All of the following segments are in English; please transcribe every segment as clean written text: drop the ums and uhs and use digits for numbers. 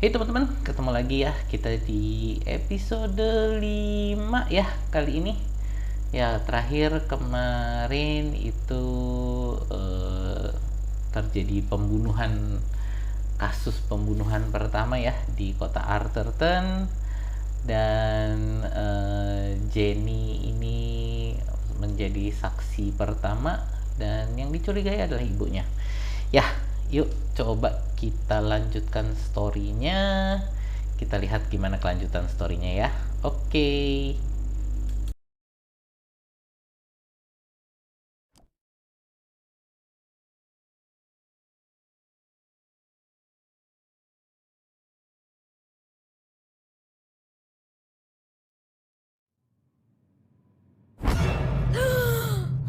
Hey teman-teman, ketemu lagi ya kita di episode 5 ya kali ini. Ya, terakhir kemarin itu terjadi kasus pembunuhan pertama ya di kota Arthurton. Dan Jenny ini menjadi saksi pertama dan yang dicurigai adalah ibunya. Ya, yuk coba kita lanjutkan story-nya. Kita lihat gimana kelanjutan story-nya ya. Oke.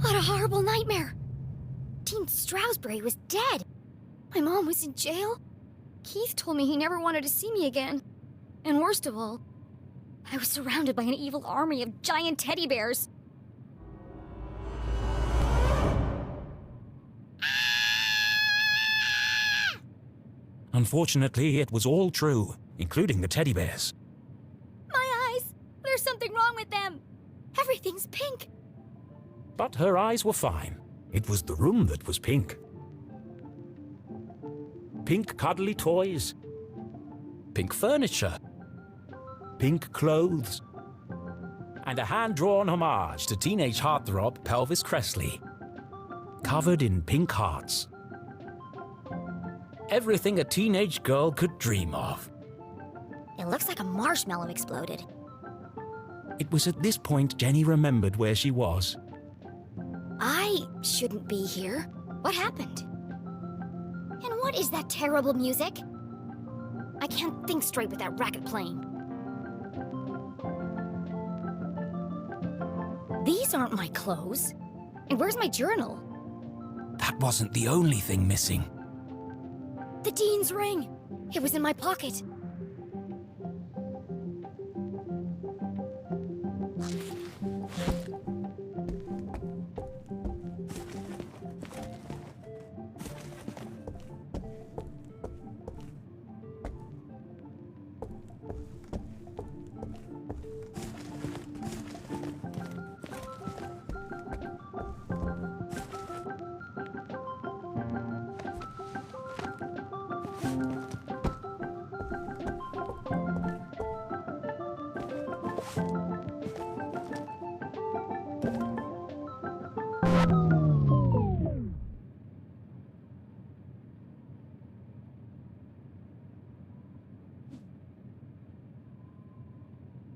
What a horrible nightmare! Dean Stroudsbury was dead. My mom was in jail. Keith told me he never wanted to see me again. And worst of all, I was surrounded by an evil army of giant teddy bears. Unfortunately, it was all true, including the teddy bears. My eyes! There's something wrong with them! Everything's pink. But her eyes were fine. It was the room that was pink. Pink cuddly toys. Pink furniture. Pink clothes. And a hand-drawn homage to teenage heartthrob Pelvis Cressley. Covered in pink hearts. Everything a teenage girl could dream of. It looks like a marshmallow exploded. It was at this point Jenny remembered where she was. I shouldn't be here. What happened? And what is that terrible music? I can't think straight with that racket playing. These aren't my clothes. And where's my journal? That wasn't the only thing missing. The Dean's ring. It was in my pocket.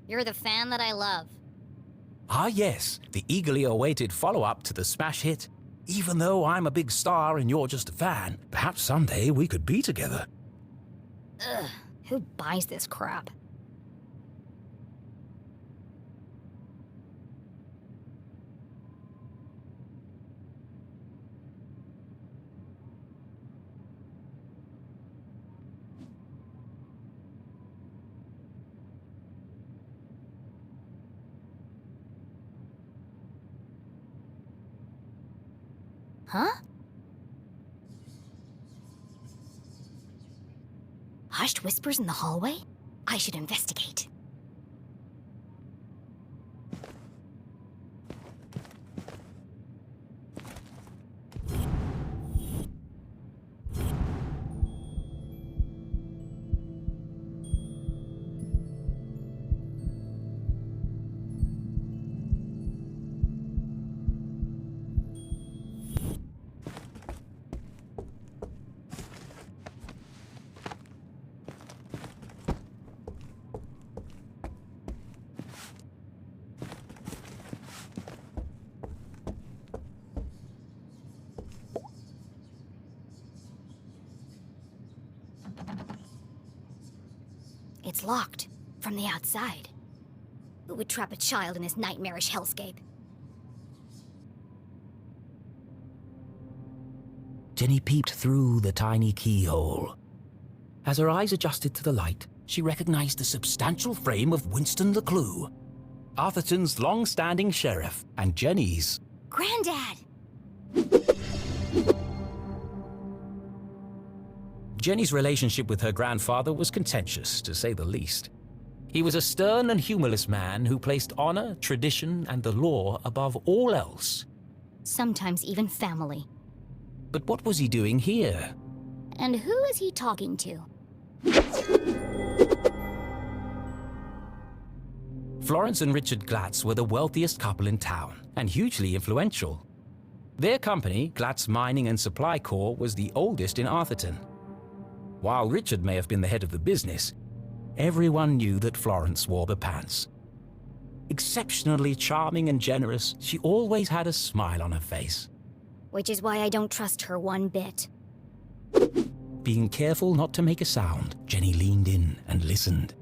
You're the fan that I love. Ah yes, the eagerly awaited follow-up to the smash hit. Even though I'm a big star and you're just a fan, perhaps someday we could be together. Ugh, who buys this crap? Huh? Hushed whispers in the hallway? I should investigate. It's locked from the outside. Who would trap a child in this nightmarish hellscape? Jenny peeped through the tiny keyhole. As her eyes adjusted to the light, she recognized the substantial frame of Winston LeClue, Arthurton's long-standing sheriff, and Jenny's. Granddad! Jenny's relationship with her grandfather was contentious, to say the least. He was a stern and humorless man who placed honor, tradition, and the law above all else. Sometimes even family. But what was he doing here? And who is he talking to? Florence and Richard Glatz were the wealthiest couple in town, and hugely influential. Their company, Glatz Mining and Supply Corp., was the oldest in Arthurton. While Richard may have been the head of the business, everyone knew that Florence wore the pants. Exceptionally charming and generous, she always had a smile on her face. Which is why I don't trust her one bit. Being careful not to make a sound, Jenny leaned in and listened.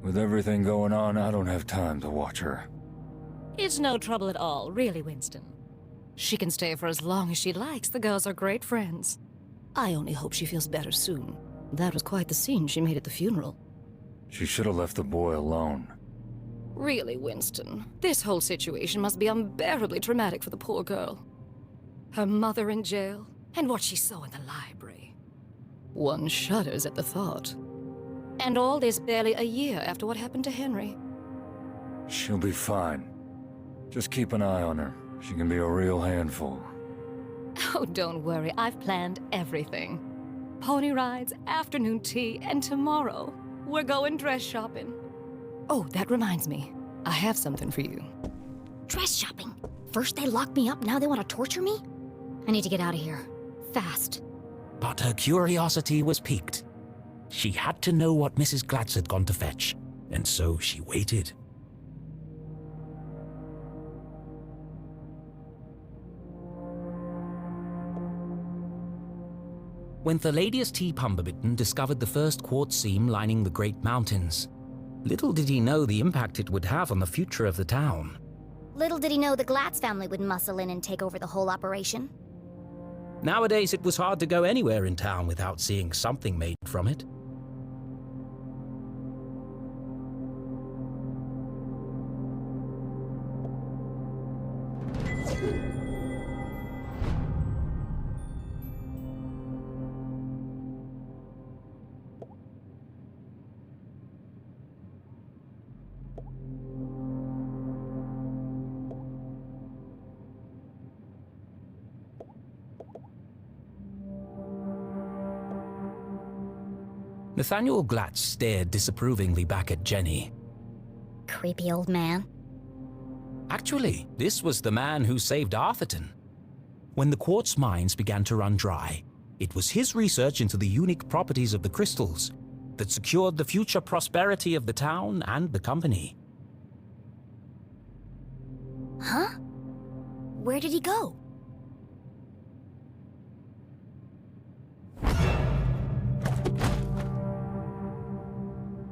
With everything going on, I don't have time to watch her. It's no trouble at all, really, Winston. She can stay for as long as she likes. The girls are great friends. I only hope she feels better soon. That was quite the scene she made at the funeral. She should have left the boy alone. Really, Winston, this whole situation must be unbearably traumatic for the poor girl. Her mother in jail, and what she saw in the library. One shudders at the thought. And all this barely a year after what happened to Henry. She'll be fine. Just keep an eye on her. She can be a real handful. Oh, don't worry, I've planned everything. Pony rides, afternoon tea, and tomorrow, we're going dress shopping. Oh, that reminds me. I have something for you. Dress shopping? First they lock me up, now they want to torture me? I need to get out of here. Fast. But her curiosity was piqued. She had to know what Mrs. Glatz had gone to fetch, and so she waited. When Thalladius T. Pumberbitten discovered the first quartz seam lining the Great Mountains, little did he know the impact it would have on the future of the town. Little did he know the Glatz family would muscle in and take over the whole operation. Nowadays, it was hard to go anywhere in town without seeing something made from it. Nathaniel Glatz stared disapprovingly back at Jenny. Creepy old man. Actually, this was the man who saved Arthurton. When the quartz mines began to run dry, it was his research into the unique properties of the crystals that secured the future prosperity of the town and the company. Huh? Where did he go?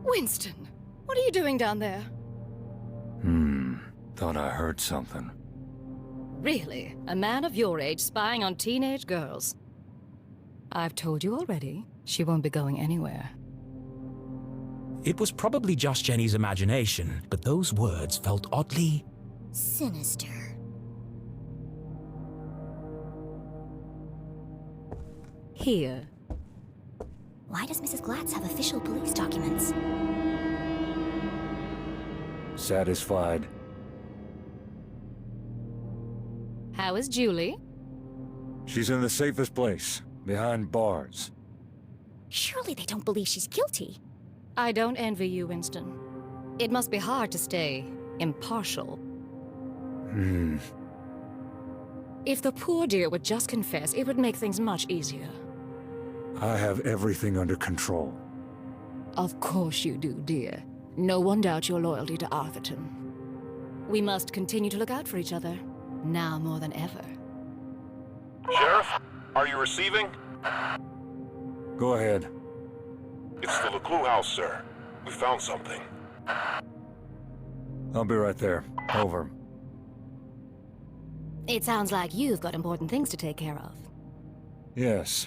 Winston, what are you doing down there? Thought I heard something. Really? A man of your age spying on teenage girls? I've told you already, she won't be going anywhere. It was probably just Jenny's imagination, but those words felt oddly Sinister. Here. Why does Mrs. Glatz have official police documents? Satisfied? How is Julie? She's in the safest place, behind bars. Surely they don't believe she's guilty. I don't envy you, Winston. It must be hard to stay impartial. If the poor dear would just confess, it would make things much easier. I have everything under control. Of course you do, dear. No one doubts your loyalty to Arthurton. We must continue to look out for each other, now more than ever. Sheriff, are you receiving? Go ahead. It's the LeClue house, sir. We found something. I'll be right there. Over. It sounds like you've got important things to take care of. Yes.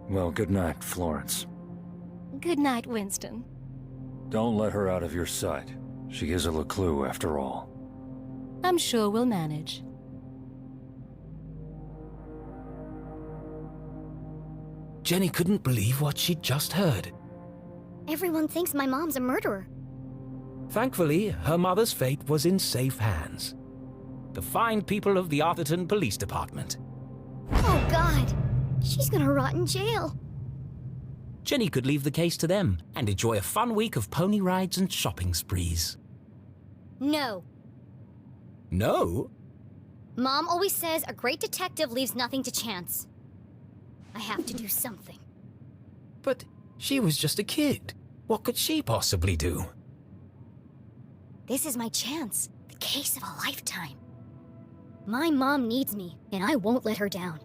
Well, good night, Florence. Good night, Winston. Don't let her out of your sight. She is a LeClue, after all. I'm sure we'll manage. Jenny couldn't believe what she'd just heard. Everyone thinks my mom's a murderer. Thankfully, her mother's fate was in safe hands. The fine people of the Arthurton Police Department. Oh, God. She's gonna rot in jail. Jenny could leave the case to them and enjoy a fun week of pony rides and shopping sprees. No. No? Mom always says a great detective leaves nothing to chance. I have to do something. But she was just a kid. What could she possibly do? This is my chance. The case of a lifetime. My mom needs me, and I won't let her down.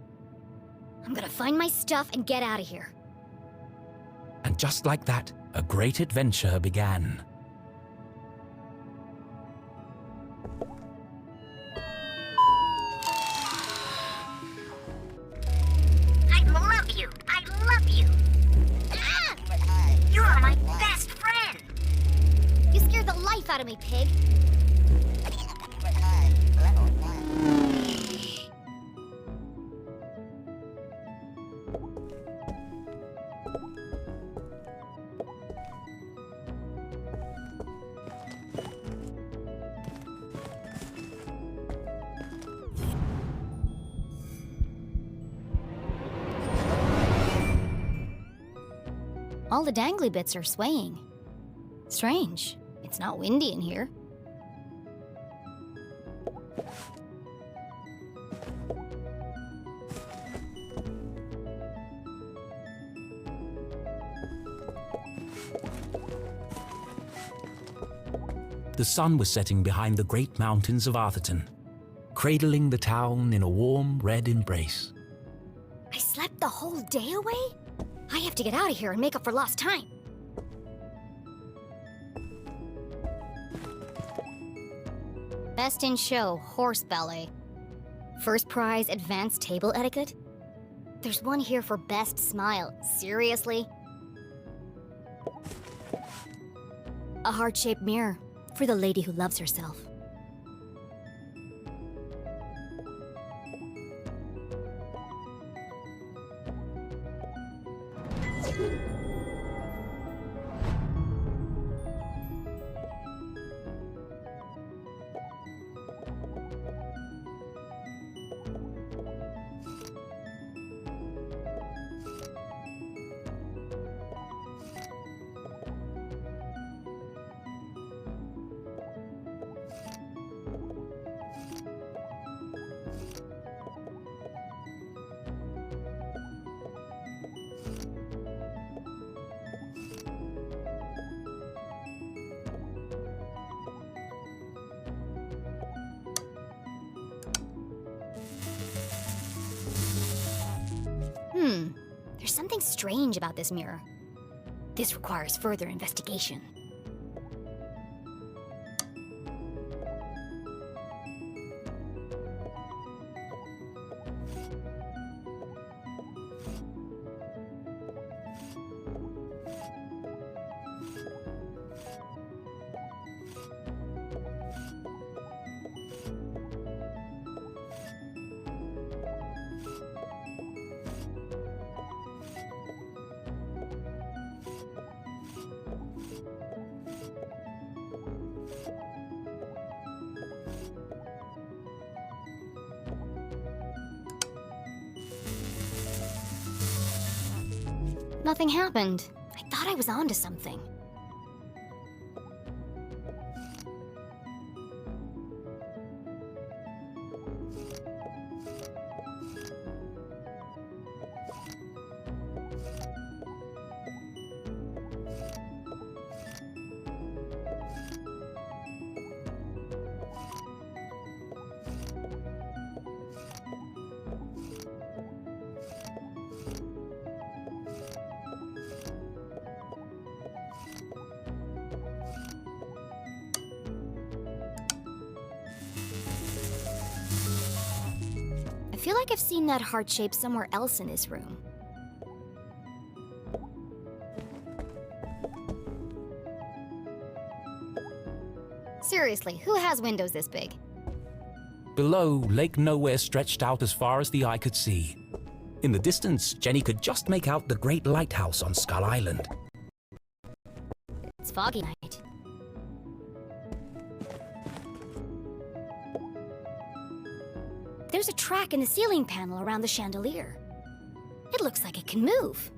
I'm gonna find my stuff and get out of here. And just like that, a great adventure began. I love you! I love you! Ah! You are my best friend! You scared the life out of me, pig! All the dangly bits are swaying. Strange. It's not windy in here. The sun was setting behind the great mountains of Arthurton, cradling the town in a warm red embrace. I slept the whole day away? I have to get out of here and make up for lost time. Best in show, horse ballet. First prize, advanced table etiquette. There's one here for best smile. Seriously? A heart-shaped mirror for the lady who loves herself. There's something strange about this mirror. This requires further investigation. Nothing happened. I thought I was onto something. I feel like I've seen that heart shape somewhere else in this room. Seriously, who has windows this big? Below, Lake Nowhere stretched out as far as the eye could see. In the distance, Jenny could just make out the great lighthouse on Skull Island. It's foggy night. There's a track in the ceiling panel around the chandelier. It looks like it can move.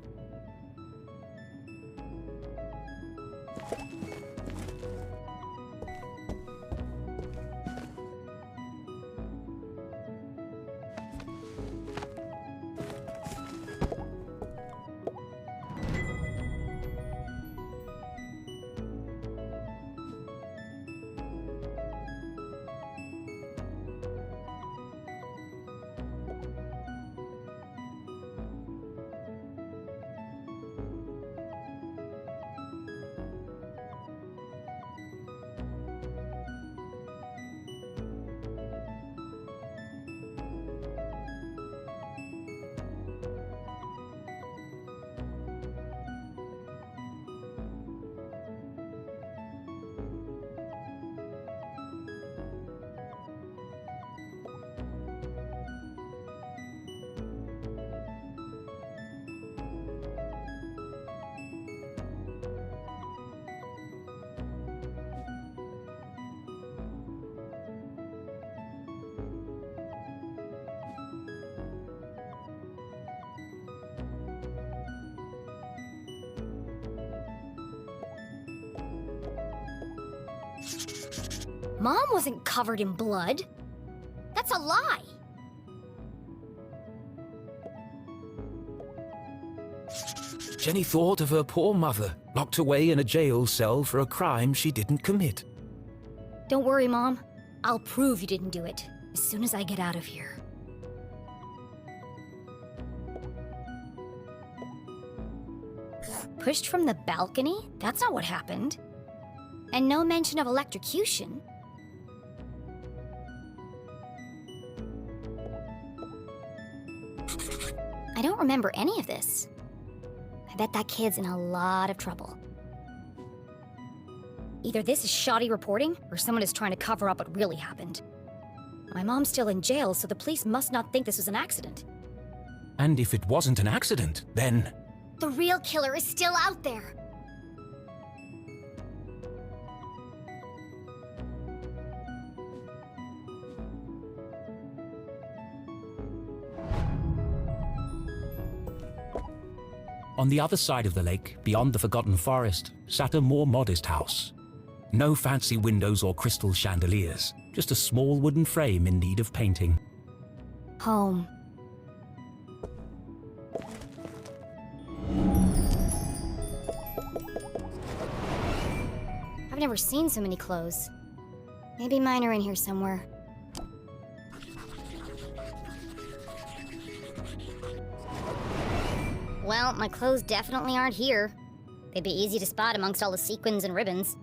Mom wasn't covered in blood. That's a lie. Jenny thought of her poor mother, locked away in a jail cell for a crime she didn't commit. Don't worry, Mom. I'll prove you didn't do it as soon as I get out of here. Pushed from the balcony? That's not what happened. And no mention of electrocution. I don't remember any of this. I bet that kid's in a lot of trouble. Either this is shoddy reporting, or someone is trying to cover up what really happened. My mom's still in jail, so the police must not think this was an accident. And if it wasn't an accident, then... The real killer is still out there! On the other side of the lake, beyond the Forgotten Forest, sat a more modest house. No fancy windows or crystal chandeliers, just a small wooden frame in need of painting. Home. I've never seen so many clothes. Maybe mine are in here somewhere. Well, my clothes definitely aren't here. They'd be easy to spot amongst all the sequins and ribbons.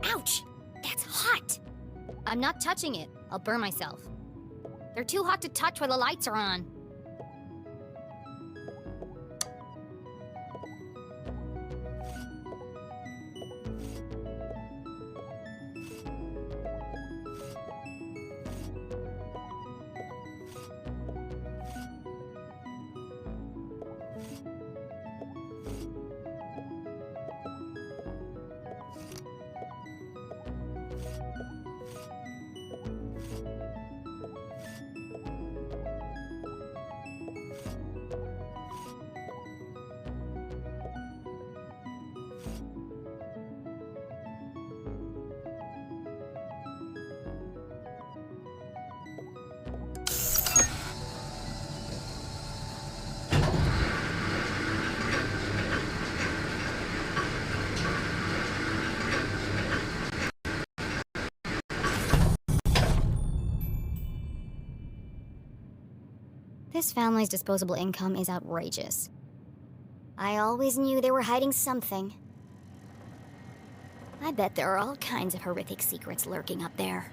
Ouch! That's hot! I'm not touching it. I'll burn myself. They're too hot to touch while the lights are on. This family's disposable income is outrageous. I always knew they were hiding something. I bet there are all kinds of horrific secrets lurking up there.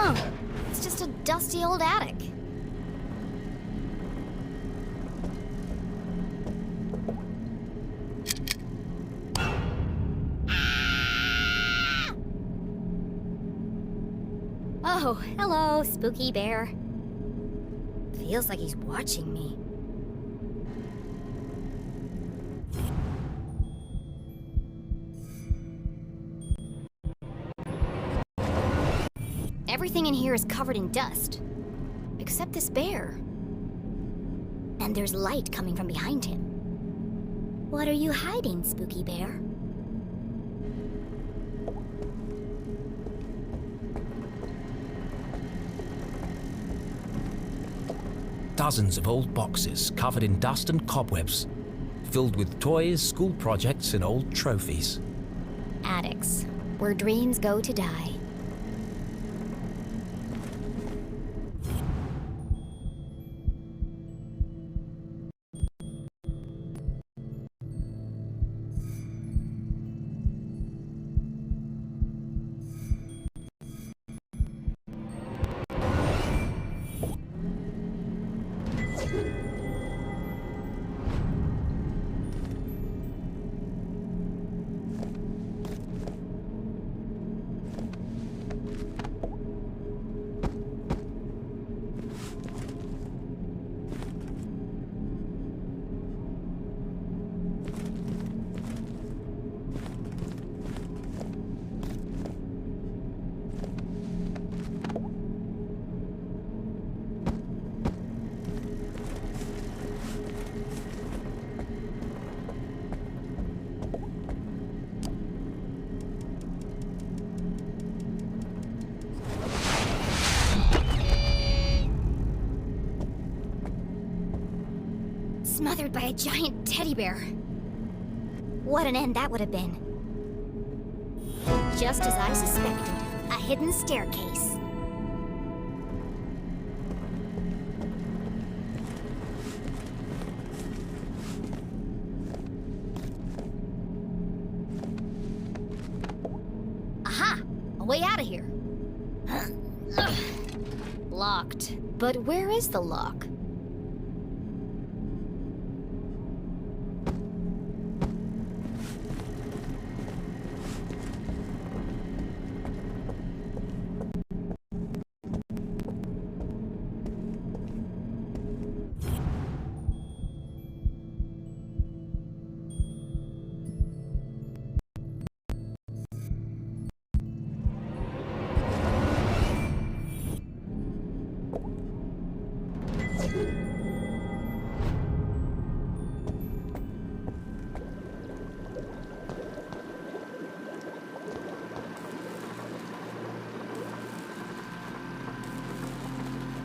Oh, it's just a dusty old attic. Oh, hello, spooky bear. Feels like he's watching me. Everything in here is covered in dust, except this bear. And there's light coming from behind him. What are you hiding, spooky bear? Dozens of old boxes covered in dust and cobwebs, filled with toys, school projects, and old trophies. Attics, where dreams go to die. Smothered by a giant teddy bear. What an end that would have been. Just as I suspected, a hidden staircase. Aha! A way out of here. Locked. But where is the lock?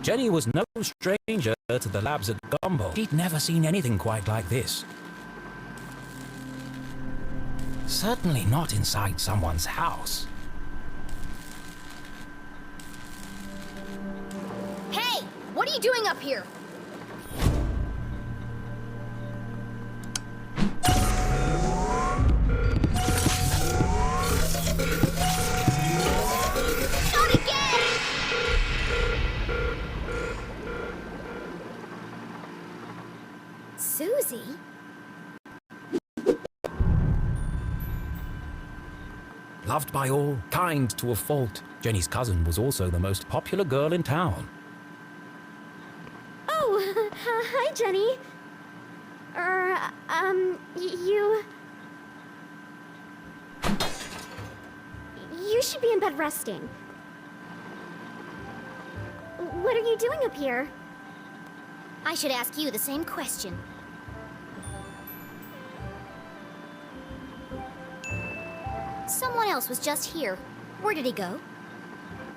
Jenny was no stranger to the labs at Gumbo. She'd never seen anything quite like this. Certainly not inside someone's house. Hey! What are you doing up here? Not again! loved by all, kind to a fault. Jenny's cousin was also the most popular girl in town. Oh, hi, Jenny. You... You should be in bed resting. What are you doing up here? I should ask you the same question. Someone else was just here. Where did he go?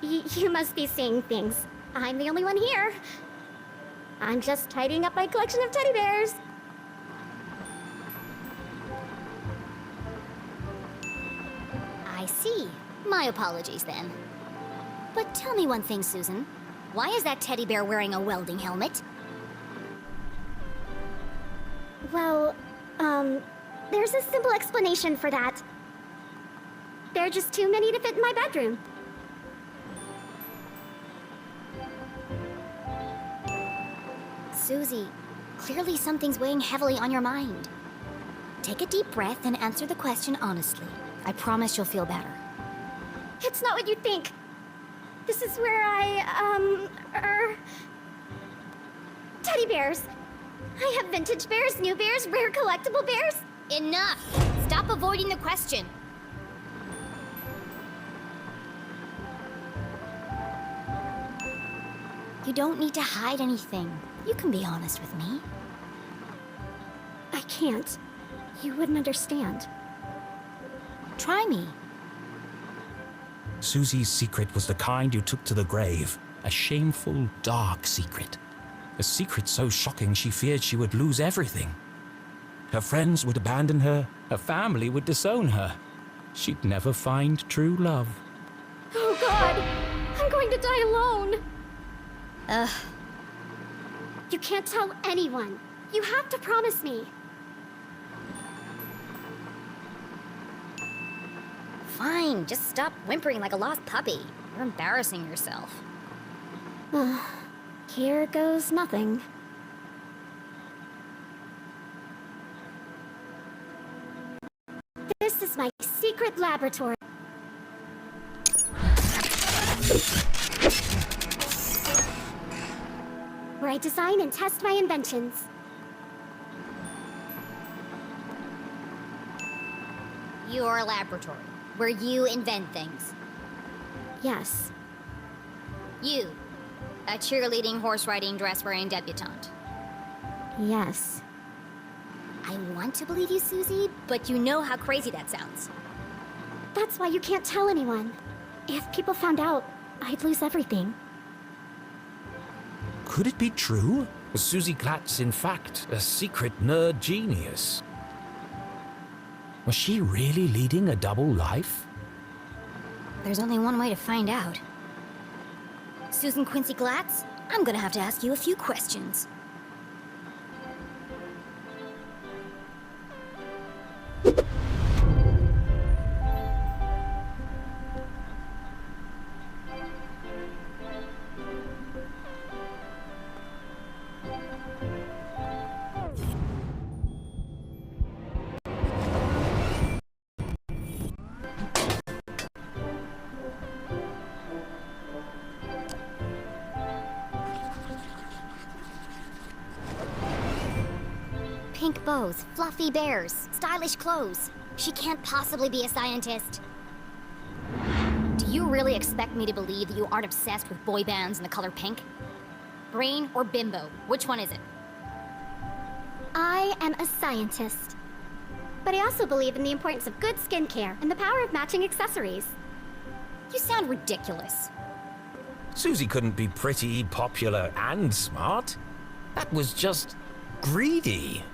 You must be seeing things. I'm the only one here. I'm just tidying up my collection of teddy bears. I see. My apologies, then. But tell me one thing, Susan. Why is that teddy bear wearing a welding helmet? Well, there's a simple explanation for that. There are just too many to fit in my bedroom. Susie, clearly something's weighing heavily on your mind. Take a deep breath and answer the question honestly. I promise you'll feel better. It's not what you think. This is where teddy bears. I have vintage bears, new bears, rare collectible bears. Enough! Stop avoiding the question. You don't need to hide anything. You can be honest with me. I can't. You wouldn't understand. Try me. Susie's secret was the kind you took to the grave. A shameful, dark secret. A secret so shocking she feared she would lose everything. Her friends would abandon her. Her family would disown her. She'd never find true love. Oh God! I'm going to die alone! You can't tell anyone. You have to promise me. Fine, just stop whimpering like a lost puppy. You're embarrassing yourself. Here goes nothing. This is my secret laboratory. Where I design and test my inventions. Your laboratory, where you invent things. Yes. You, a cheerleading, horse-riding, dress-wearing debutante. Yes. I want to believe you, Susie, but you know how crazy that sounds. That's why you can't tell anyone. If people found out, I'd lose everything. Could it be true? Was Susie Glatz, in fact, a secret nerd genius? Was she really leading a double life? There's only one way to find out. Susan Quincy Glatz, I'm gonna have to ask you a few questions. Pink bows, fluffy bears, stylish clothes. She can't possibly be a scientist. Do you really expect me to believe that you aren't obsessed with boy bands and the color pink? Brain or bimbo? Which one is it? I am a scientist. But I also believe in the importance of good skincare and the power of matching accessories. You sound ridiculous. Susie couldn't be pretty, popular, and smart. That was just greedy.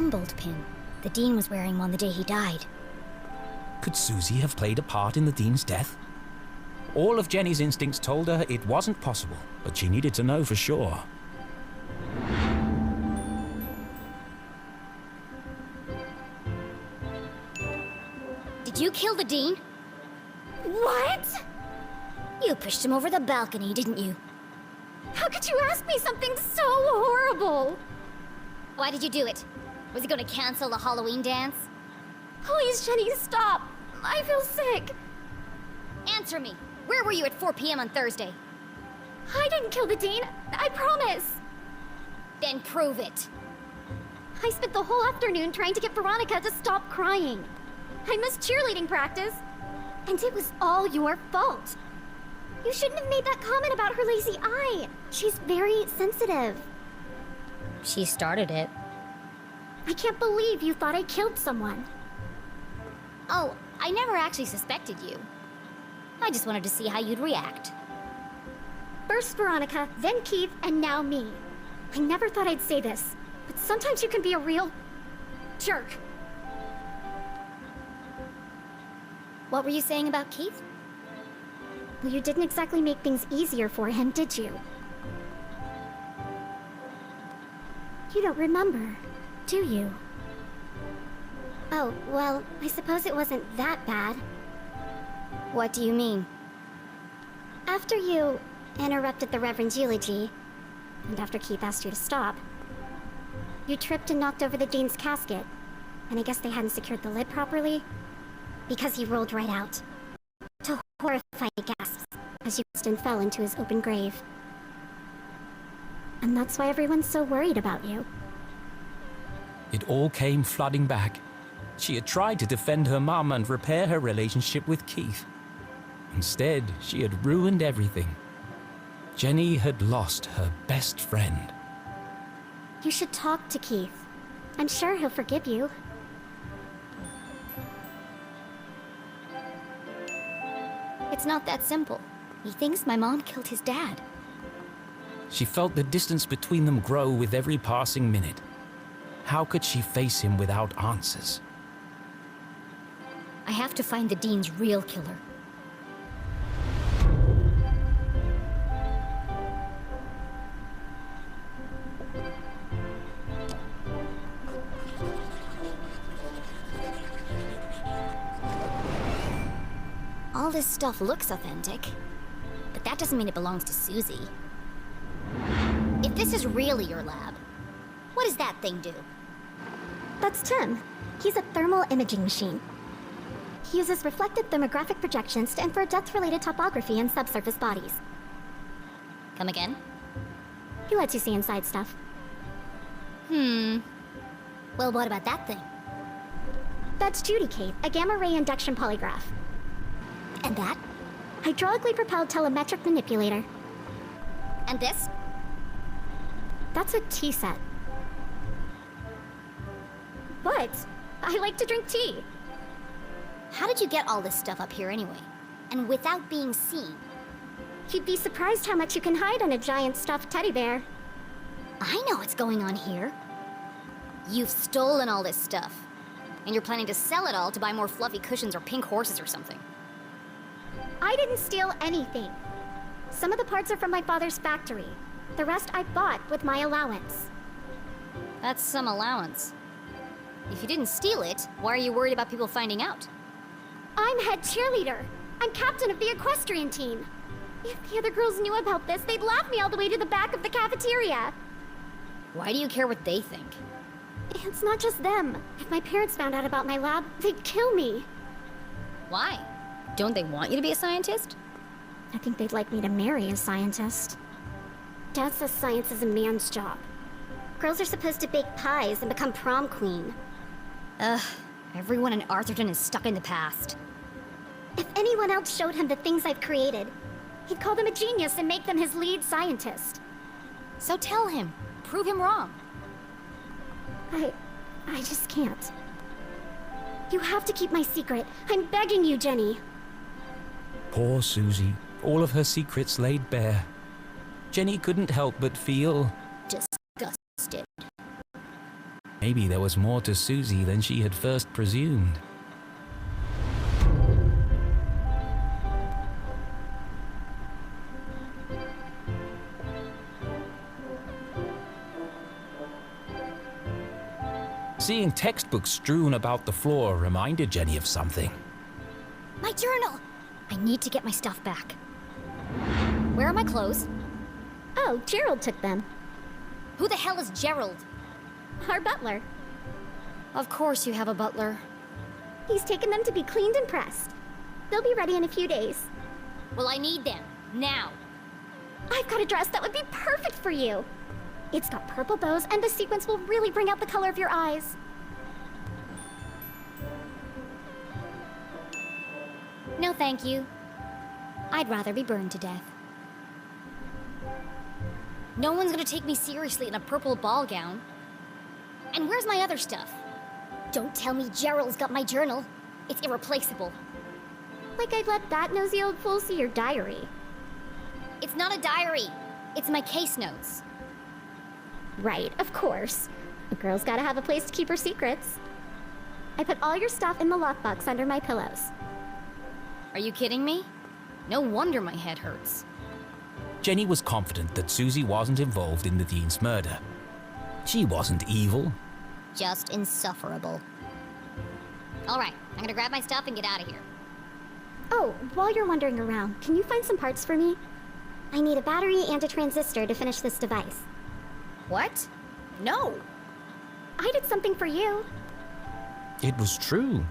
Humboldt pin. The Dean was wearing one the day he died. Could Susie have played a part in the Dean's death? All of Jenny's instincts told her it wasn't possible, but she needed to know for sure. Did you kill the Dean? What? You pushed him over the balcony, didn't you? How could you ask me something so horrible? Why did you do it? Was he going to cancel the Halloween dance? Please, Jenny, stop. I feel sick. Answer me. Where were you at 4 p.m. on Thursday? I didn't kill the Dean. I promise. Then prove it. I spent the whole afternoon trying to get Veronica to stop crying. I missed cheerleading practice. And it was all your fault. You shouldn't have made that comment about her lazy eye. She's very sensitive. She started it. I can't believe you thought I killed someone. Oh, I never actually suspected you. I just wanted to see how you'd react. First Veronica, then Keith, and now me. I never thought I'd say this, but sometimes you can be a real jerk. What were you saying about Keith? Well, you didn't exactly make things easier for him, did you? You don't remember, do you? Oh, well, I suppose it wasn't that bad. What do you mean? After you interrupted the Reverend's eulogy, and after Keith asked you to stop, you tripped and knocked over the Dean's casket, and I guess they hadn't secured the lid properly, because he rolled right out. To horrified gasps, as Houston fell into his open grave. And that's why everyone's so worried about you. It all came flooding back. She had tried to defend her mum and repair her relationship with Keith. Instead, she had ruined everything. Jenny had lost her best friend. You should talk to Keith. I'm sure he'll forgive you. It's not that simple. He thinks my mom killed his dad. She felt the distance between them grow with every passing minute. How could she face him without answers? I have to find the Dean's real killer. All this stuff looks authentic, but that doesn't mean it belongs to Susie. If this is really your lab, what does that thing do? That's Tim. He's a thermal imaging machine. He uses reflected thermographic projections to infer depth-related topography in subsurface bodies. Come again? He lets you see inside stuff. Well, what about that thing? That's Judy Kate, a gamma-ray induction polygraph. And that? Hydraulically propelled telemetric manipulator. And this? That's a tea set. What? I like to drink tea. How did you get all this stuff up here anyway? And without being seen? You'd be surprised how much you can hide on a giant stuffed teddy bear. I know what's going on here. You've stolen all this stuff. And you're planning to sell it all to buy more fluffy cushions or pink horses or something. I didn't steal anything. Some of the parts are from my father's factory. The rest I bought with my allowance. That's some allowance. If you didn't steal it, why are you worried about people finding out? I'm head cheerleader. I'm captain of the equestrian team. If the other girls knew about this, they'd laugh me all the way to the back of the cafeteria. Why do you care what they think? It's not just them. If my parents found out about my lab, they'd kill me. Why? Don't they want you to be a scientist? I think they'd like me to marry a scientist. Dad says science is a man's job. Girls are supposed to bake pies and become prom queen. Ugh, everyone in Arthurton is stuck in the past. If anyone else showed him the things I've created, he'd call them a genius and make them his lead scientist. So tell him. Prove him wrong. I just can't. You have to keep my secret. I'm begging you, Jenny. Poor Susie, all of her secrets laid bare. Jenny couldn't help but feel Disgusted. Maybe there was more to Susie than she had first presumed. Seeing textbooks strewn about the floor reminded Jenny of something. My journal! I need to get my stuff back. Where are my clothes? Oh, Gerald took them. Who the hell is Gerald? Our butler. Of course you have a butler. He's taken them to be cleaned and pressed. They'll be ready in a few days. Well, I need them. Now. I've got a dress that would be perfect for you. It's got purple bows, and the sequins will really bring out the color of your eyes. No, thank you. I'd rather be burned to death. No one's gonna take me seriously in a purple ball gown. And where's my other stuff? Don't tell me Gerald's got my journal. It's irreplaceable. Like I'd let that nosy old fool see your diary. It's not a diary. It's my case notes. Right, of course. A girl's gotta have a place to keep her secrets. I put all your stuff in the lockbox under my pillows. Are you kidding me? No wonder my head hurts. Jenny was confident that Susie wasn't involved in the dean's murder. She wasn't evil. Just insufferable. All right, I'm gonna grab my stuff and get out of here. Oh, while you're wandering around, can you find some parts for me? I need a battery and a transistor to finish this device. What? No. I did something for you. It was true.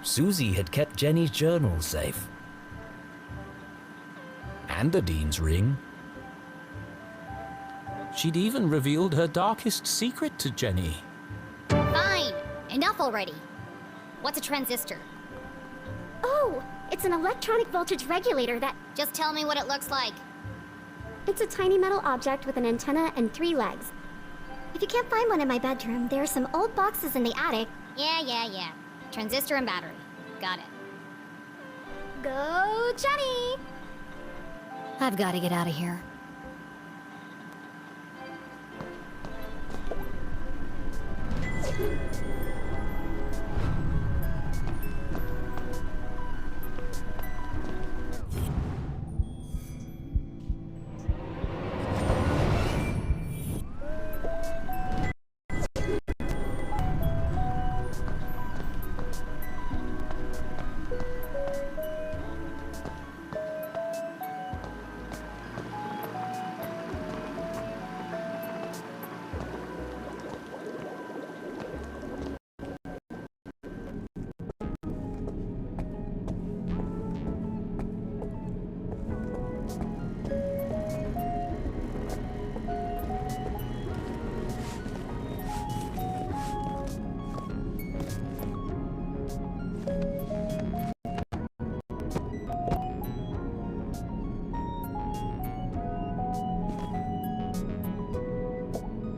Susie had kept Jenny's journal safe. And the dean's ring. She'd even revealed her darkest secret to Jenny. Fine. Enough already. What's a transistor? Oh, it's an electronic voltage regulator that... Just tell me what it looks like. It's a tiny metal object with an antenna and 3 legs. If you can't find one in my bedroom, there are some old boxes in the attic. Yeah. Transistor and battery. Got it. Go, Jenny! I've got to get out of here.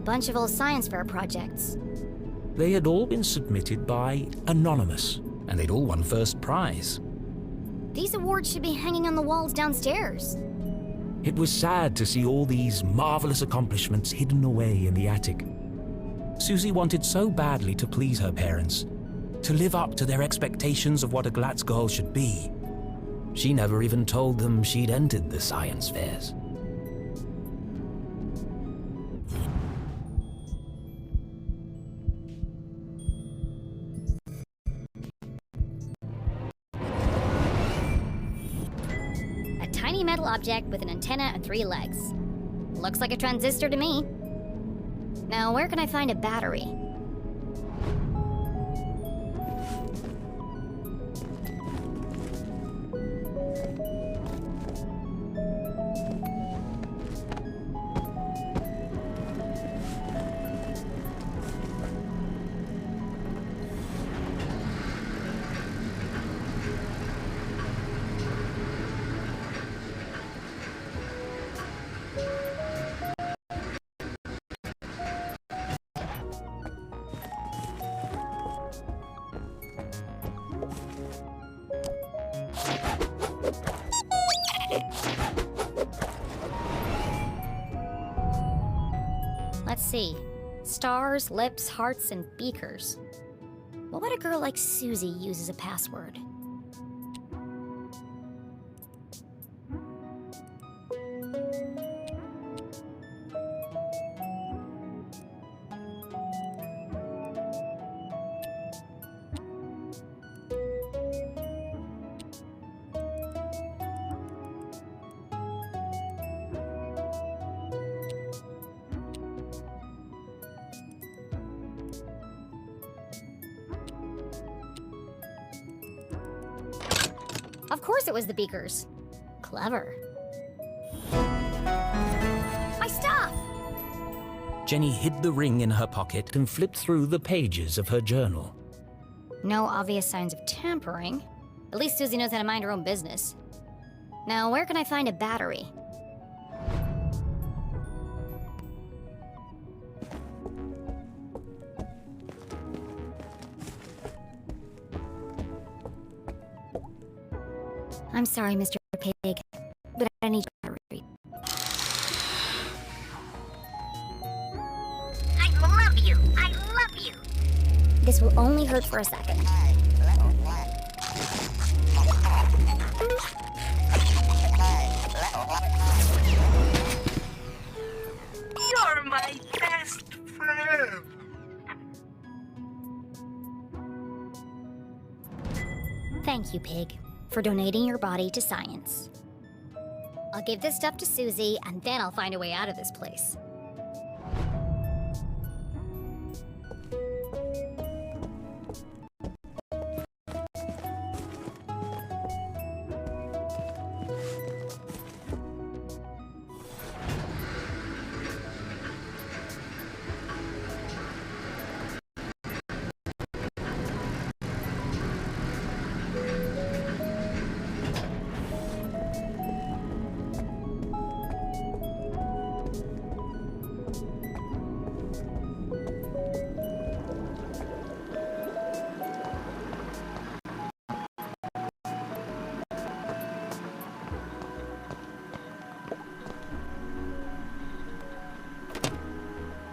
Bunch of old science fair projects. They had all been submitted by Anonymous, and they'd all won first prize. These awards should be hanging on the walls downstairs. It was sad to see all these marvelous accomplishments hidden away in the attic. Susie wanted so badly to please her parents, to live up to their expectations of what a Glatz girl should be. She never even told them she'd entered the science fairs. Tiny metal object with an antenna and 3 legs. Looks like a transistor to me. Now, where can I find a battery? Let's see. Stars, lips, hearts, and beakers. What would a girl like Susie use as a password? Of course it was the beakers. Clever. My stuff! Jenny hid the ring in her pocket and flipped through the pages of her journal. No obvious signs of tampering. At least Susie knows how to mind her own business. Now, where can I find a battery? I'm sorry, Mr. Pig, but I need a battery. I love you! I love you! This will only hurt for a second. You're my best friend! Thank you, Pig, for donating your body to science. I'll give this stuff to Susie, and then I'll find a way out of this place.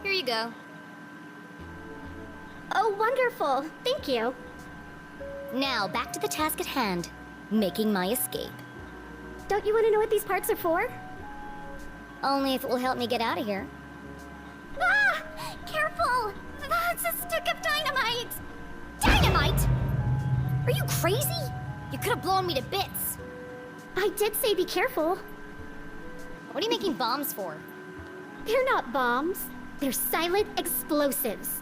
Here you go. Oh, wonderful. Thank you. Now, back to the task at hand. Making my escape. Don't you want to know what these parts are for? Only if it will help me get out of here. Ah! Careful! That's a stick of dynamite! Dynamite? Are you crazy? You could have blown me to bits. I did say be careful. What are you making bombs for? They're not bombs. They're silent explosives.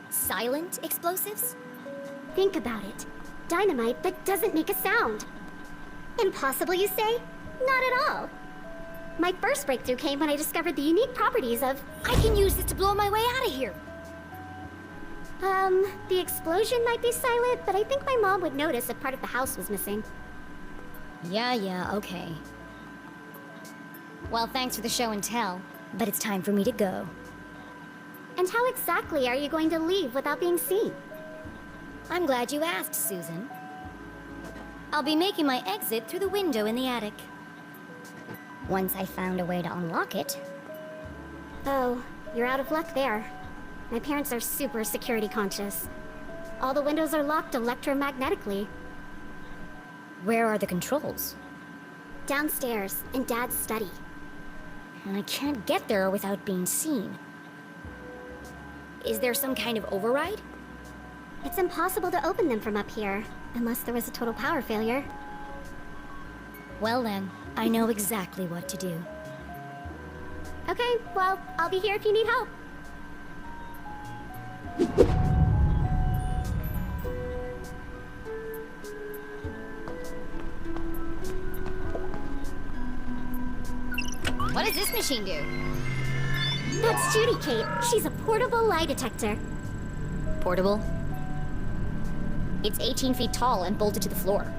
Silent explosives? Think about it. Dynamite that doesn't make a sound. Impossible, you say? Not at all. My first breakthrough came when I discovered the unique properties of... I can use this to blow my way out of here. The explosion might be silent, but I think my mom would notice if part of the house was missing. Yeah, okay. Well, thanks for the show and tell, but it's time for me to go. And how exactly are you going to leave without being seen? I'm glad you asked, Susan. I'll be making my exit through the window in the attic. Once I found a way to unlock it. Oh, you're out of luck there. My parents are super security conscious. All the windows are locked electromagnetically. Where are the controls? Downstairs, in Dad's study. And I can't get there without being seen. Is there some kind of override? It's impossible to open them from up here, unless there was a total power failure. Well then, I know exactly what to do. Okay, well, I'll be here if you need help. What does this machine do? That's Judy, Kate. She's a portable lie detector. Portable? It's 18 feet tall and bolted to the floor.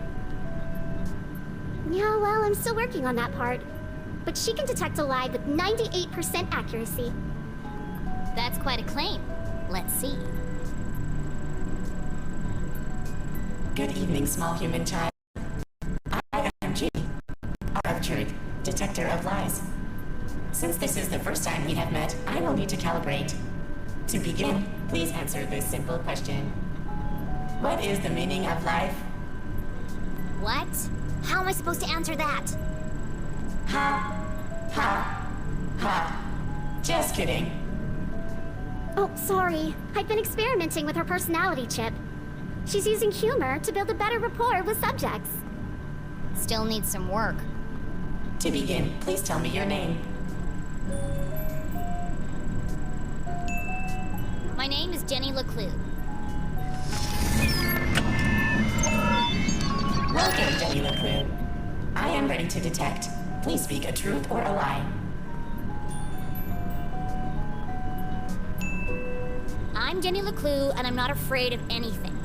Yeah, well, I'm still working on that part. But she can detect a lie with 98% accuracy. That's quite a claim. Let's see. Good evening, small human child. I am Judy, arbitrary detector of lies. Since this is the first time we have met, I will need to calibrate. To begin, please answer this simple question. What is the meaning of life? What? How am I supposed to answer that? Ha, ha, ha. Just kidding. Oh, sorry. I've been experimenting with her personality chip. She's using humor to build a better rapport with subjects. Still needs some work. To begin, please tell me your name. My name is Jenny LeClue. Welcome, Jenny LeClue. I am ready to detect. Please speak a truth or a lie. I'm Jenny LeClue, and I'm not afraid of anything.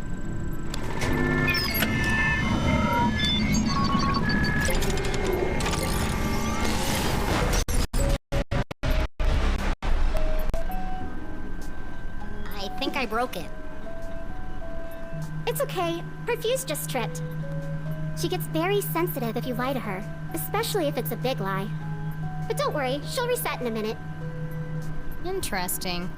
I think I broke it. It's okay. Her fuse just tripped. She gets very sensitive if you lie to her, especially if it's a big lie. But don't worry, she'll reset in a minute. Interesting.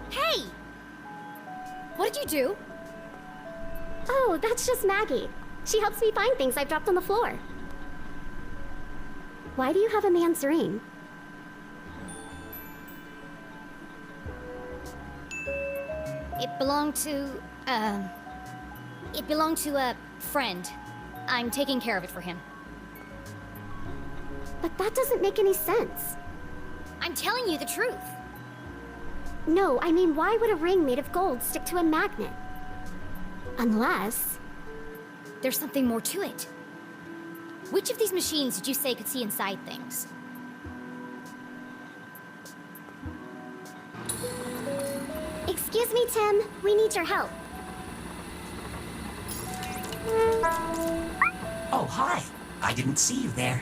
Hey! What did you do? Oh, that's just Maggie. She helps me find things I've dropped on the floor. Why do you have a man's ring? It belonged to a friend. I'm taking care of it for him. But that doesn't make any sense. I'm telling you the truth. No, I mean, why would a ring made of gold stick to a magnet? Unless... There's something more to it. Which of these machines did you say could see inside things? Excuse me, Tim. We need your help. Oh, hi. I didn't see you there.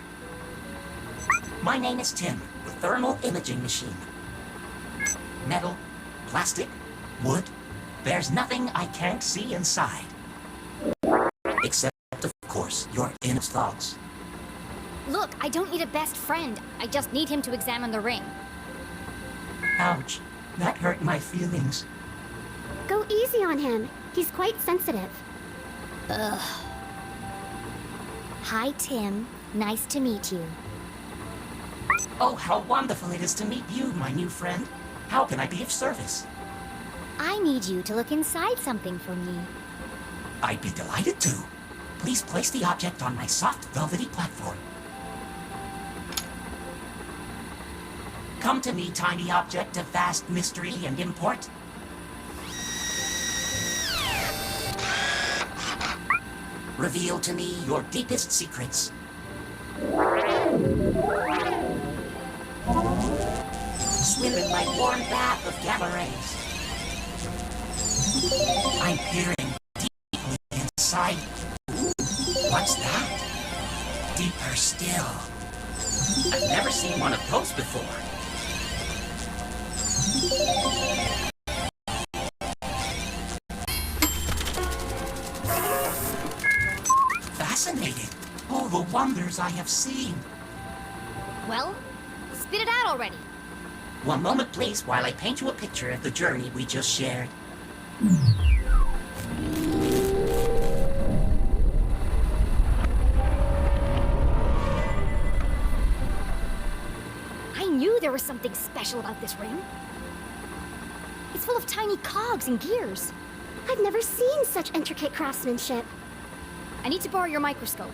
My name is Tim, with thermal imaging machine. Metal, plastic, wood. There's nothing I can't see inside. Except, of course, your inner thoughts. Look, I don't need a best friend. I just need him to examine the ring. Ouch. That hurt my feelings. Go easy on him. He's quite sensitive. Ugh. Hi, Tim. Nice to meet you. Oh, how wonderful it is to meet you, my new friend. How can I be of service? I need you to look inside something for me. I'd be delighted to. Please place the object on my soft, velvety platform. Come to me, tiny object of vast mystery and import. Reveal to me your deepest secrets. Swim in my warm bath of gamma rays. I'm peering deeply inside. What's that? Deeper still. I've never seen one of those before. Fascinating. Oh, the wonders I have seen. Well, spit it out already. One moment, please, while I paint you a picture of the journey we just shared. I knew there was something special about this ring. It's full of tiny cogs and gears. I've never seen such intricate craftsmanship. I need to borrow your microscope.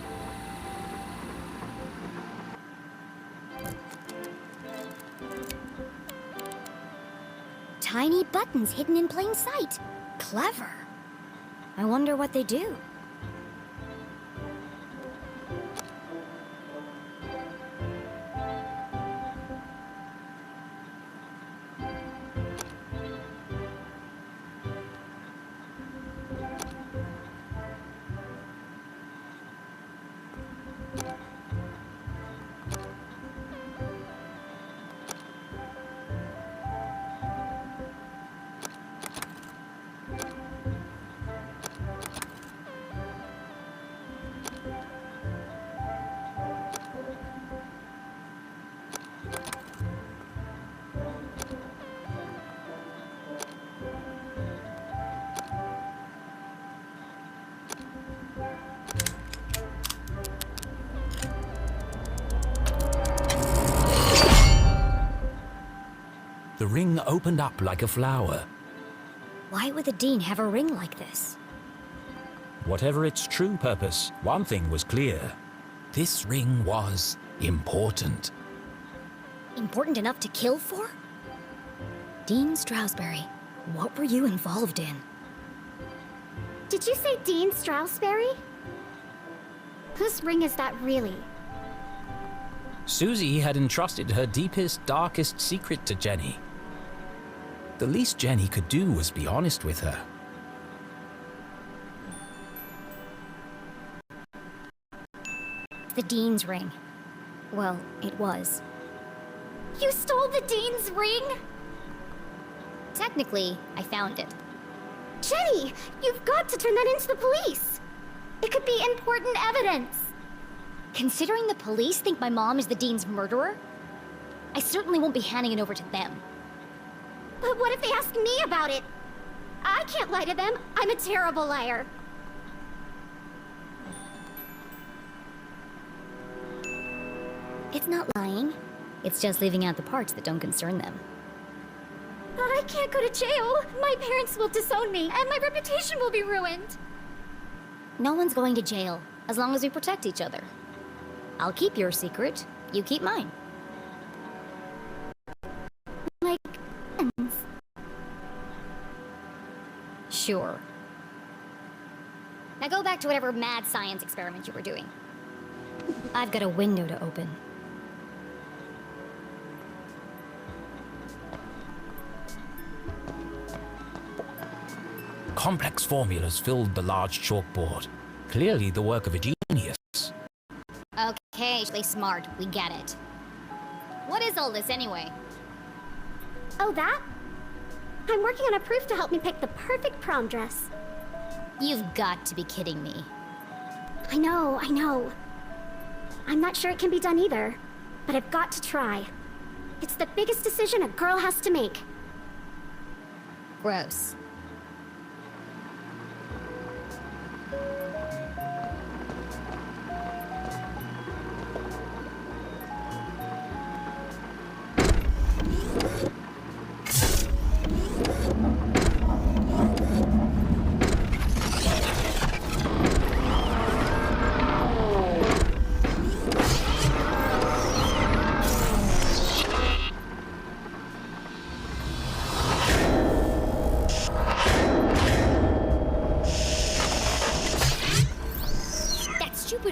Tiny buttons hidden in plain sight. Clever. I wonder what they do. ring opened up like a flower. Why would the Dean have a ring like this? Whatever its true purpose, one thing was clear. This ring was important. Important enough to kill for? Dean Stroudsbury, what were you involved in? Did you say Dean Stroudsbury? Whose ring is that really? Susie had entrusted her deepest, darkest secret to Jenny. The least Jenny could do was be honest with her. The Dean's ring. Well, it was. You stole the Dean's ring? Technically, I found it. Jenny, you've got to turn that into the police. It could be important evidence. Considering the police think my mom is the Dean's murderer, I certainly won't be handing it over to them. But what if they ask me about it? I can't lie to them. I'm a terrible liar. It's not lying. It's just leaving out the parts that don't concern them. I can't go to jail. My parents will disown me, and my reputation will be ruined. No one's going to jail, as long as we protect each other. I'll keep your secret, you keep mine. Like friends. Sure. Now go back to whatever mad science experiment you were doing. I've got a window to open. Complex formulas filled the large chalkboard. Clearly the work of a genius. Okay, play smart, we get it. What is all this anyway? Oh, that? I'm working on a proof to help me pick the perfect prom dress. You've got to be kidding me. I know. I'm not sure it can be done either, but I've got to try. It's the biggest decision a girl has to make. Gross.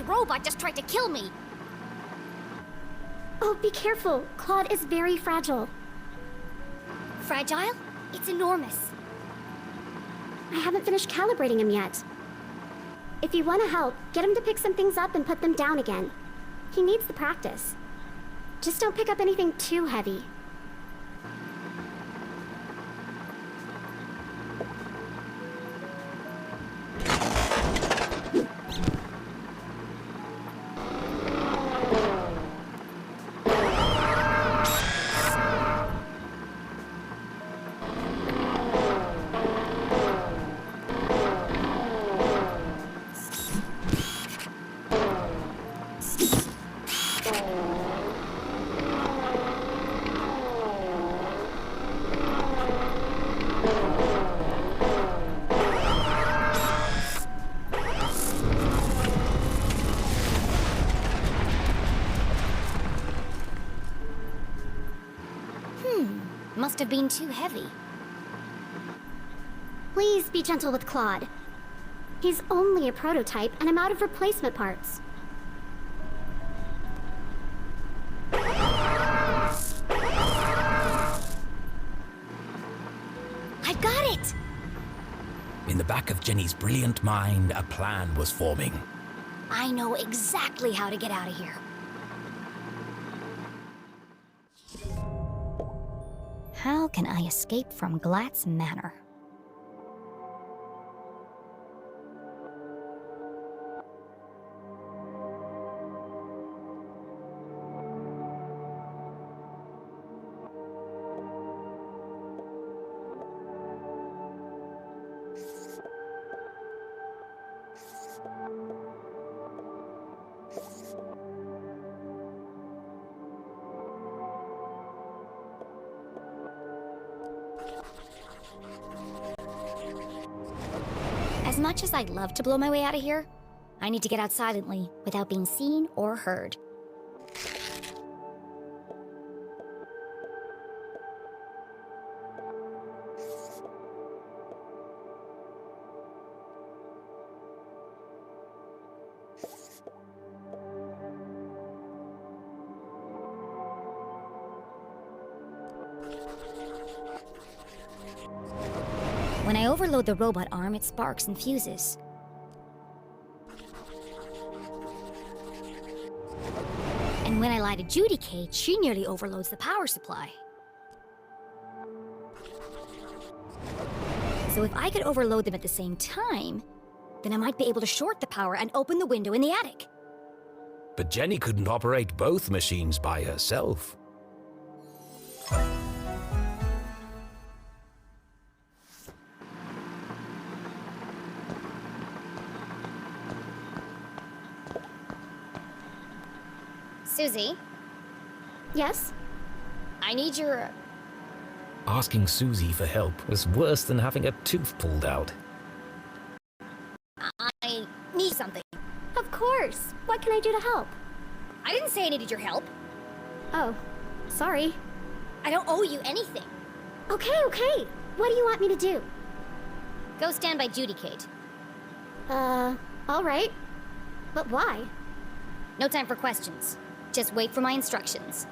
Robot just tried to kill me! Oh, be careful. Claude is very fragile. Fragile? It's enormous. I haven't finished calibrating him yet. If you want to help, get him to pick some things up and put them down again. He needs the practice. Just don't pick up anything too heavy. Must have been too heavy. Please be gentle with Claude. He's only a prototype, and I'm out of replacement parts. I got it! In the back of Jenny's brilliant mind, a plan was forming. I know exactly how to get out of here. How can I escape from Glatt's Manor? As much as I'd love to blow my way out of here, I need to get out silently without being seen or heard. When I overload the robot arm, it sparks and fuses. And when I light adjudicate, she nearly overloads the power supply. So if I could overload them at the same time, then I might be able to short the power and open the window in the attic. But Jenny couldn't operate both machines by herself. Susie? Yes? I need your... Asking Susie for help was worse than having a tooth pulled out. I need something. Of course. What can I do to help? I didn't say I needed your help. Oh, sorry. I don't owe you anything. Okay, okay. What do you want me to do? Go stand by Judicate. All right. But why? No time for questions. Just wait for my instructions.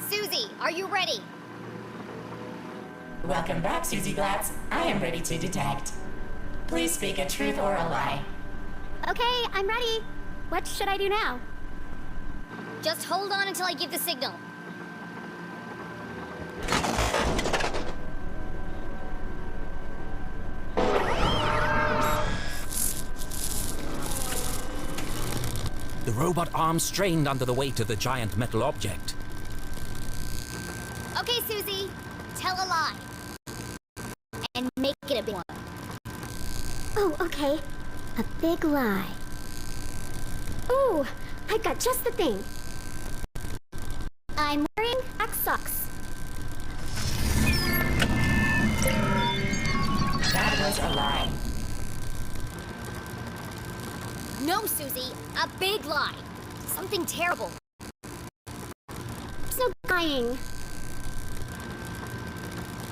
Susie, are you ready? Welcome back, Susie Glatz. I am ready to detect. Please speak a truth or a lie. Okay, I'm ready. What should I do now? Just hold on until I give the signal. The robot arm strained under the weight of the giant metal object. Okay, Susie. Tell a lie. And make it a big one. Oh, okay. A big lie. Ooh, I've got just the thing. I'm wearing black socks. That was a lie. No, Susie. A big lie. Something terrible. There's no lying.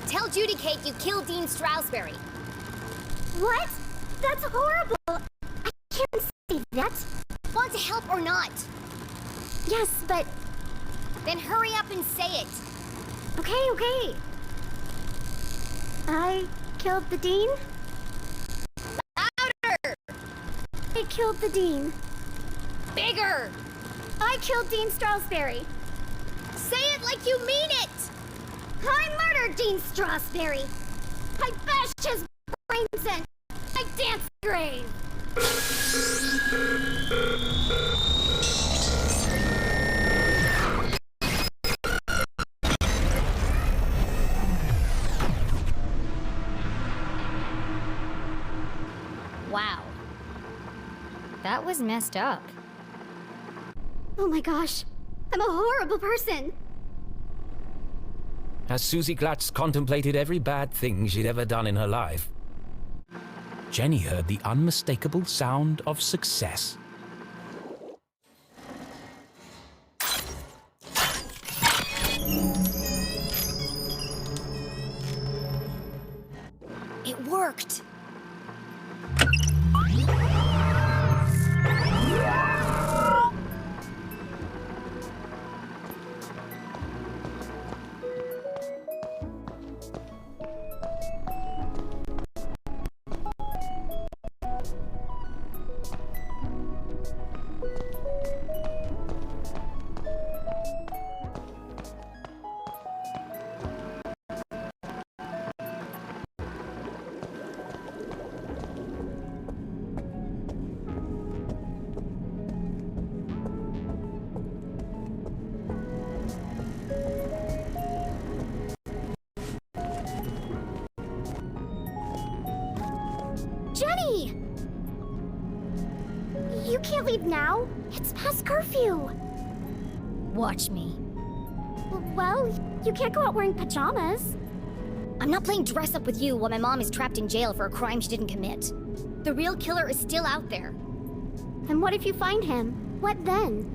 Tell Judicate you killed Dean Stroudsbury. What? That's horrible. I can't say that. Want to help or not? Yes, but... Then hurry up and say it. Okay, okay. I killed the Dean? Louder! I killed the Dean. Bigger! I killed Dean Stroudsbury. Say it like you mean it! I murdered Dean Stroudsbury. I bashed his brains in. I danced grave. Wow. That was messed up. Oh my gosh. I'm a horrible person. As Susie Glatz contemplated every bad thing she'd ever done in her life, Jenny heard the unmistakable sound of success. It worked. Jenny! You can't leave now. It's past curfew. Watch me. Well, you can't go out wearing pajamas. I'm not playing dress up with you while my mom is trapped in jail for a crime she didn't commit. The real killer is still out there. And what if you find him? What then?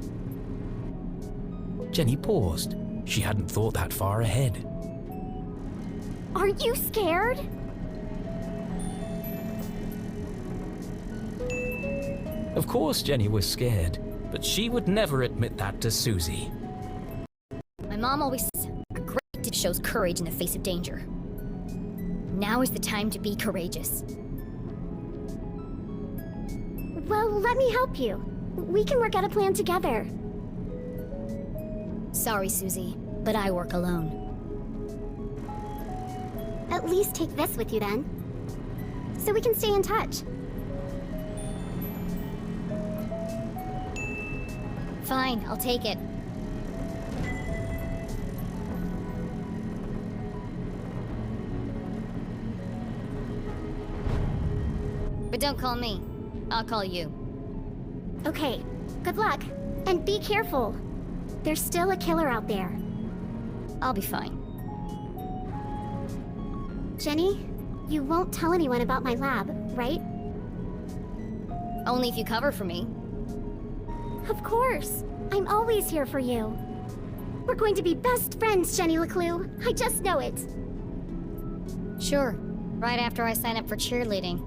Jenny paused. She hadn't thought that far ahead. Aren't you scared? Of course Jenny was scared, but she would never admit that to Susie. My mom always says a great deed shows courage in the face of danger. Now is the time to be courageous. Well, let me help you. We can work out a plan together. Sorry, Susie, but I work alone. At least take this with you then, so we can stay in touch. Fine, I'll take it. But don't call me. I'll call you. Okay, good luck. And be careful. There's still a killer out there. I'll be fine. Jenny, you won't tell anyone about my lab, right? Only if you cover for me. Of course. I'm always here for you. We're going to be best friends, Jenny LeClue. I just know it. Sure. Right after I sign up for cheerleading.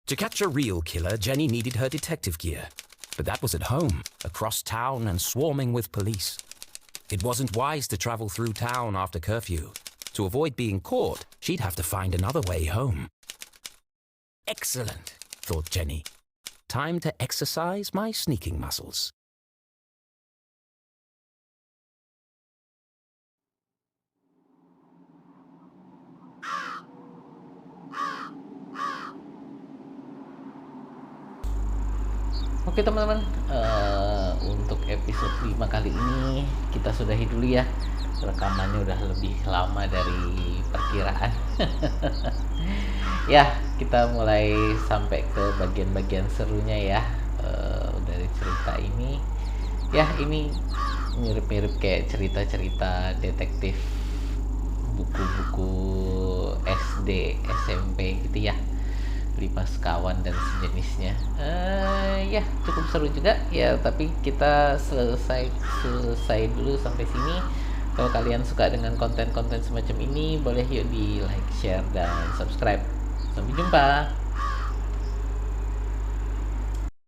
To catch a real killer, Jenny needed her detective gear. But that was at home, across town and swarming with police. It wasn't wise to travel through town after curfew. To avoid being caught, she'd have to find another way home. Excellent, thought Jenny. Time to exercise my sneaking muscles. Oke teman-teman, untuk episode 5 kali ini kita sudahi dulu ya. Rekamannya udah lebih lama dari perkiraan. Ya, kita mulai sampai ke bagian-bagian serunya ya dari cerita ini. Ya, ini mirip-mirip kayak cerita-cerita detektif buku-buku SD, SMP gitu ya. 5 sekawan dan sejenisnya. Ya cukup seru juga ya, tapi kita selesai dulu sampai sini. Kalau kalian suka dengan konten-konten semacam ini, boleh yuk di like, share, dan subscribe. Sampai jumpa.